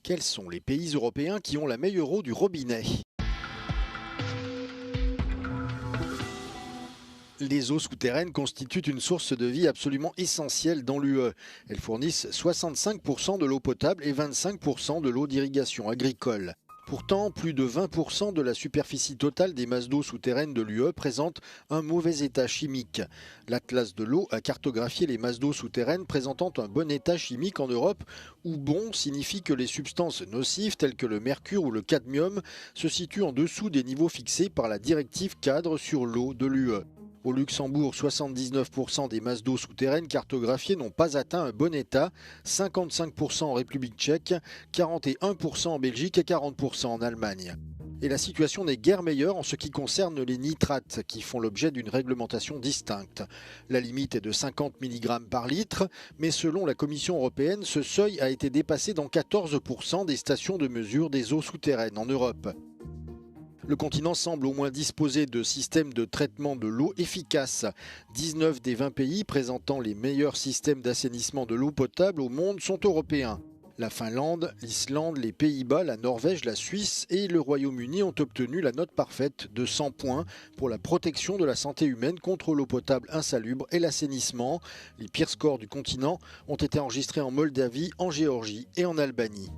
Quels sont les pays européens qui ont la meilleure eau du robinet? Les eaux souterraines constituent une source de vie absolument essentielle dans l'UE. Elles fournissent 65% de l'eau potable et 25% de l'eau d'irrigation agricole. Pourtant, plus de 20% de la superficie totale des masses d'eau souterraines de l'UE présente un mauvais état chimique. L'Atlas de l'eau a cartographié les masses d'eau souterraines présentant un bon état chimique en Europe, où bon signifie que les substances nocives telles que le mercure ou le cadmium se situent en dessous des niveaux fixés par la directive cadre sur l'eau de l'UE. Au Luxembourg, 79% des masses d'eau souterraines cartographiées n'ont pas atteint un bon état, 55% en République tchèque, 41% en Belgique et 40% en Allemagne. Et la situation n'est guère meilleure en ce qui concerne les nitrates, qui font l'objet d'une réglementation distincte. La limite est de 50 mg par litre, mais selon la Commission européenne, ce seuil a été dépassé dans 14% des stations de mesure des eaux souterraines en Europe. Le continent semble au moins disposer de systèmes de traitement de l'eau efficaces. 19 des 20 pays présentant les meilleurs systèmes d'assainissement de l'eau potable au monde sont européens. La Finlande, l'Islande, les Pays-Bas, la Norvège, la Suisse et le Royaume-Uni ont obtenu la note parfaite de 100 points pour la protection de la santé humaine contre l'eau potable insalubre et l'assainissement. Les pires scores du continent ont été enregistrés en Moldavie, en Géorgie et en Albanie.